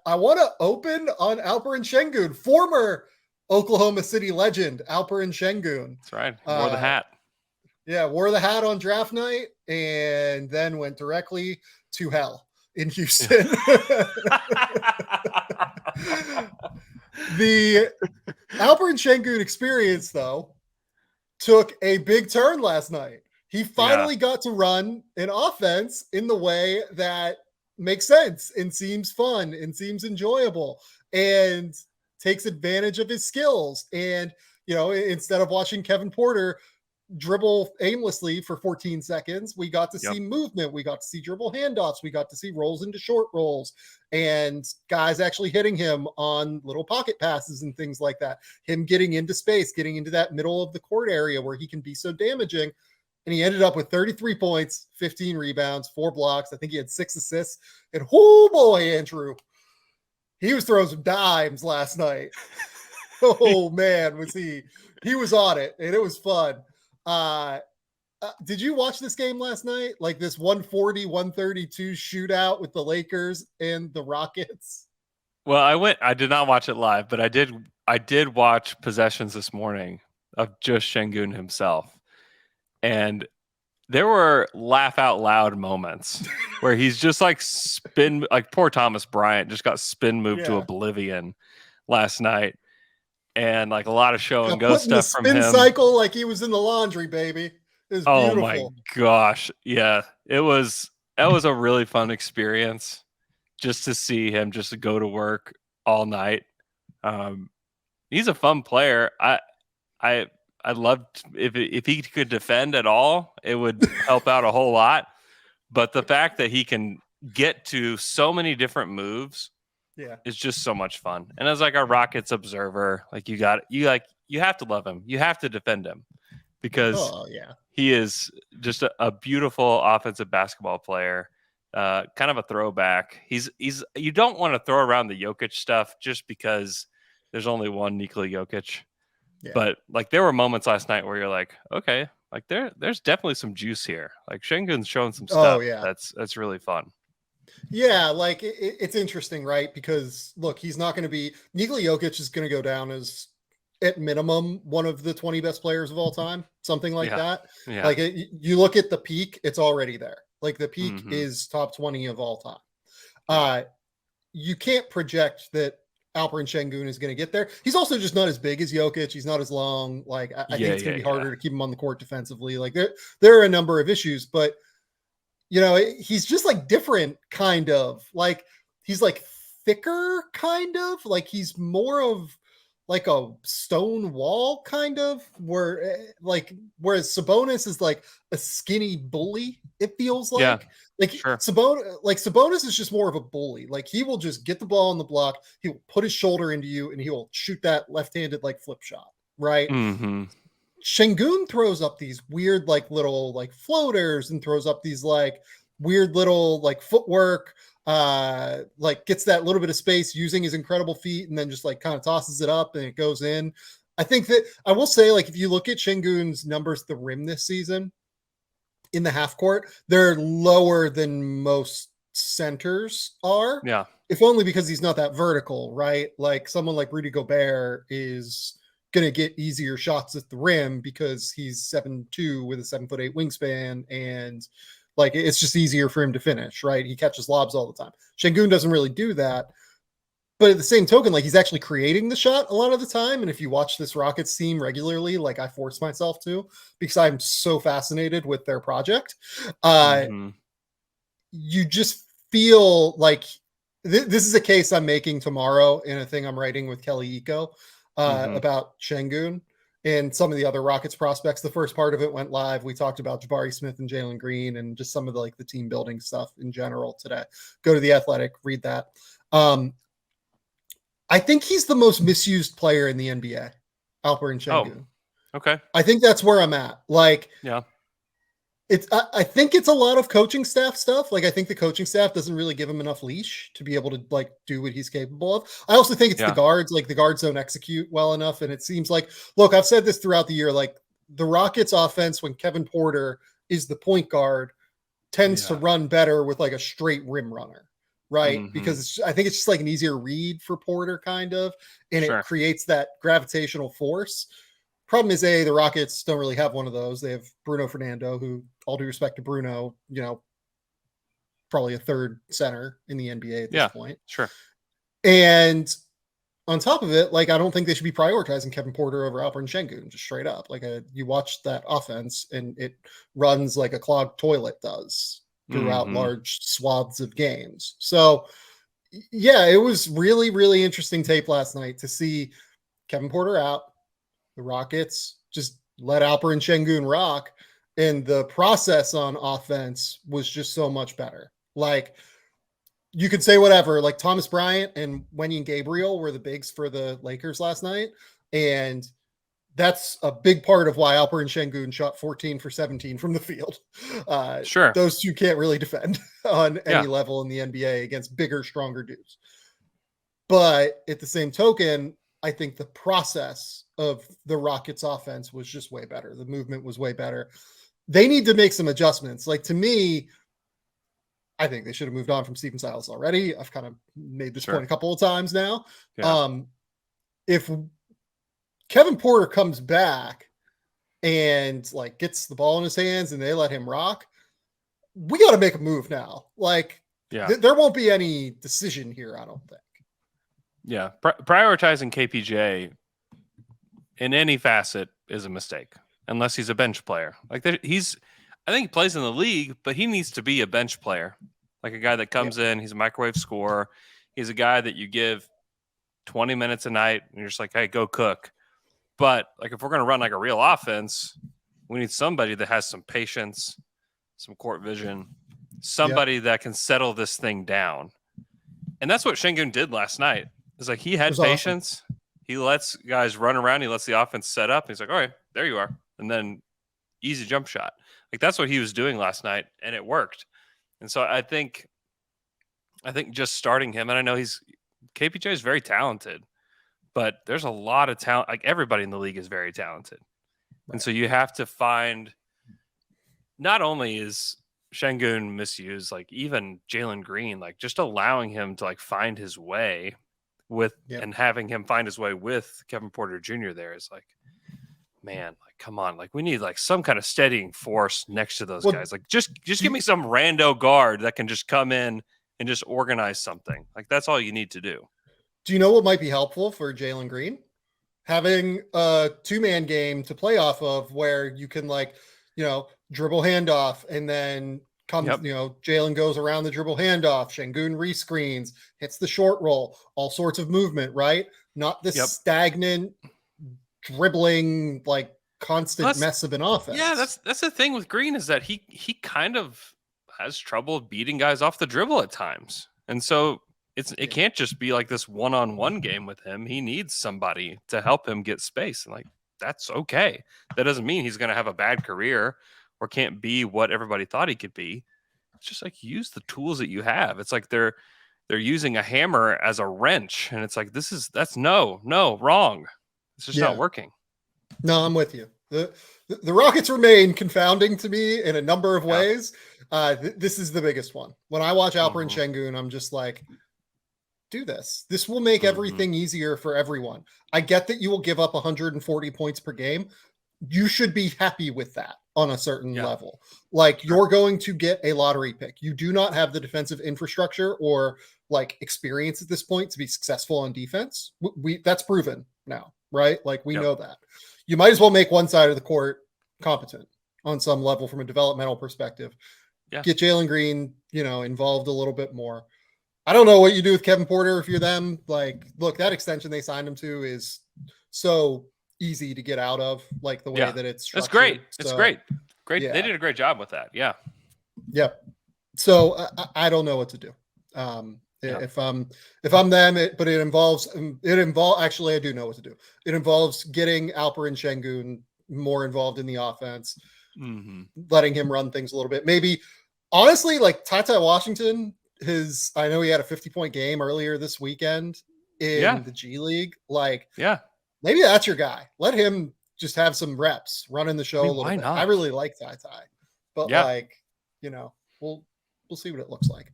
I want to open on Alperen Sengun, former Oklahoma City legend, Alperen Sengun. That's right. Wore the hat. Yeah, wore the hat on draft night and then went directly to hell in Houston. The Alperen Sengun experience, though, took a big turn last night. He finally got to run an offense in the way that makes sense and seems fun and seems enjoyable and takes advantage of his skills. And, instead of watching Kevin Porter dribble aimlessly for 14 seconds, we got to see movement. We got to see dribble handoffs. We got to see rolls into short rolls and guys actually hitting him on little pocket passes and things like that. Him getting into space, getting into that middle of the court area where he can be so damaging. And he ended up with 33 points, 15 rebounds, 4 blocks. I think he had 6 assists. And oh boy, Andrew, he was throwing some dimes last night. Oh man, was he was on it and it was fun. Did you watch this game last night? Like this 140-132 shootout with the Lakers and the Rockets? Well, I did not watch it live, but I did watch possessions this morning of just Sengun himself. And there were laugh out loud moments where he's just like poor Thomas Bryant just got spin moved to oblivion last night. And like a lot of show and go stuff from him. Spin cycle like he was in the laundry, baby. It was beautiful. Oh my gosh. Yeah. That was a really fun experience just to see him just go to work all night. He's a fun player. I'd love if he could defend at all, it would help out a whole lot. But the fact that he can get to so many different moves, it's just so much fun. And as like a Rockets observer, like you have to love him. You have to defend him because he is just a beautiful offensive basketball player. Kind of a throwback. You don't want to throw around the Jokic stuff just because there's only one Nikola Jokic. Yeah. But like there were moments last night where you're like, okay, like there's definitely some juice here. Like Sengun's showing some stuff. That's really fun. Yeah, like it's interesting, right? Because look, he's not going to be Nikola Jokic is going to go down as at minimum one of the 20 best players of all time, something like that. Yeah. Like you look at the peak, it's already there. Like the peak is top 20 of all time. You can't project that Alperen Sengun is going to get there. He's also just not as big as Jokic. He's not as long. Like I think it's going to be harder to keep him on the court defensively. Like there are a number of issues, but he's just like different kind of. Like he's like thicker kind of. Like he's more of like a stone wall kind of whereas Sabonis is like a skinny bully. It feels like Sabonis is just more of a bully. Like he will just get the ball on the block. He will put his shoulder into you and he will shoot that left-handed like flip shot. Right. Mm-hmm. Sengun throws up these weird, like little like floaters and throws up these like weird little like footwork, like gets that little bit of space using his incredible feet and then just like kind of tosses it up and it goes in. I think that I will say, like, if you look at Sengun's numbers at the rim this season in the half court, they're lower than most centers are. Yeah. If only because he's not that vertical, right? Like someone like Rudy Gobert is going to get easier shots at the rim because he's 7'2" with a 7'8" wingspan. And like, it's just easier for him to finish, right? He catches lobs all the time. Sengun doesn't really do that. But at the same token, like he's actually creating the shot a lot of the time. And if you watch this Rockets team regularly, like I force myself to, because I'm so fascinated with their project, you just feel like this is a case I'm making tomorrow in a thing I'm writing with Kelly Iko about Sengun and some of the other Rockets prospects. The first part of it went live. We talked about Jabari Smith and Jalen Green and just some of the team building stuff in general today. Go to The Athletic, read that. I think he's the most misused player in the NBA, Alperen Sengun. Oh, okay. I think that's where I'm at. Like, yeah, I think it's a lot of coaching staff stuff. Like, I think the coaching staff doesn't really give him enough leash to be able to like do what he's capable of. I also think it's the guards. Like the guards don't execute well enough. And it seems like, look, I've said this throughout the year, like the Rockets offense, when Kevin Porter is the point guard, tends to run better with like a straight rim runner. right? Mm-hmm. Because I think it's just like an easier read for Porter, kind of, and Sure. it creates that gravitational force. Problem is, the Rockets don't really have one of those. They have Bruno Fernando, who, all due respect to Bruno, probably a third center in the NBA at this point. Sure. And on top of it, like, I don't think they should be prioritizing Kevin Porter over Alperen Sengun, just straight up. Like, you watch that offense and it runs like a clogged toilet does throughout large swaths of games. So, yeah, it was really, really interesting tape last night to see Kevin Porter out, the Rockets just let Alperen Sengun rock, and the process on offense was just so much better. Like, you could say whatever, like Thomas Bryant and Wenyen Gabriel were the bigs for the Lakers last night. And that's a big part of why Alperen Sengun shot 14 for 17 from the field. Sure. Those two can't really defend on any level in the NBA against bigger, stronger dudes. But at the same token, I think the process of the Rockets offense was just way better. The movement was way better. They need to make some adjustments. Like, to me, I think they should have moved on from Stephen Silas already. I've kind of made this point a couple of times now. Yeah. If Kevin Porter comes back and like gets the ball in his hands and they let him rock, we got to make a move now. Like, there won't be any decision here, I don't think. Yeah. Prioritizing KPJ in any facet is a mistake, unless he's a bench player. Like, I think he plays in the league, but he needs to be a bench player, like a guy that comes in. He's a microwave scorer. He's a guy that you give 20 minutes a night, and you're just like, hey, go cook. But like, if we're going to run like a real offense, we need somebody that has some patience, some court vision, somebody that can settle this thing down. And that's what Sengun did last night. It's like, he had patience. Awesome. He lets guys run around. He lets the offense set up. He's like, all right, there you are. And then easy jump shot. Like, that's what he was doing last night, and it worked. And so I think just starting him, and I know KPJ is very talented, but there's a lot of talent. Like, everybody in the league is very talented. Right. And so you have to find, not only is Sengun misused, like even Jalen Green, like just allowing him to like find his way and having him find his way with Kevin Porter Jr. there is like, man, like, come on, like, we need like some kind of steadying force next to those guys. Like, just give me some rando guard that can just come in and just organize something. Like, that's all you need to do. Do you know what might be helpful for Jalen Green? Having a 2-man game to play off of, where you can, like, dribble handoff, and then Jalen goes around the dribble handoff, Sengun rescreens, hits the short roll, all sorts of movement, right? Not this stagnant dribbling, like, constant mess of an offense. Yeah, that's the thing with Green, is that he kind of has trouble beating guys off the dribble at times. And so it can't just be like this one-on-one game with him. He needs somebody to help him get space. And like, that's okay. That doesn't mean he's going to have a bad career or can't be what everybody thought he could be. It's just like, use the tools that you have. It's like they're using a hammer as a wrench, and it's like, that's wrong. It's just not working. No, I'm with you. The Rockets remain confounding to me in a number of ways. This is the biggest one. When I watch Alperen Sengun, I'm just like, do this. This will make everything easier for everyone. I get that you will give up 140 points per game. You should be happy with that on a certain level. Like, you're going to get a lottery pick. You do not have the defensive infrastructure or like experience at this point to be successful on defense. That's proven now, right? Like, we know that. You might as well make one side of the court competent on some level from a developmental perspective. Get Jalen Green, involved a little bit more. I don't know what you do with Kevin Porter if you're them. Like, look, that extension they signed him to is so easy to get out of, like the way that it's structured. It's great. It's great. Yeah. They did a great job with that. Yeah. So I don't know what to do. If I'm them, but it involves actually, I do know what to do. It involves getting Alperen Sengun more involved in the offense, letting him run things a little bit. Maybe, honestly, like Ty Washington, I know he had a 50-point game earlier this weekend in the G League. Like, maybe that's your guy. Let him just have some reps running the show a little bit. I really like Ty, but we'll see what it looks like.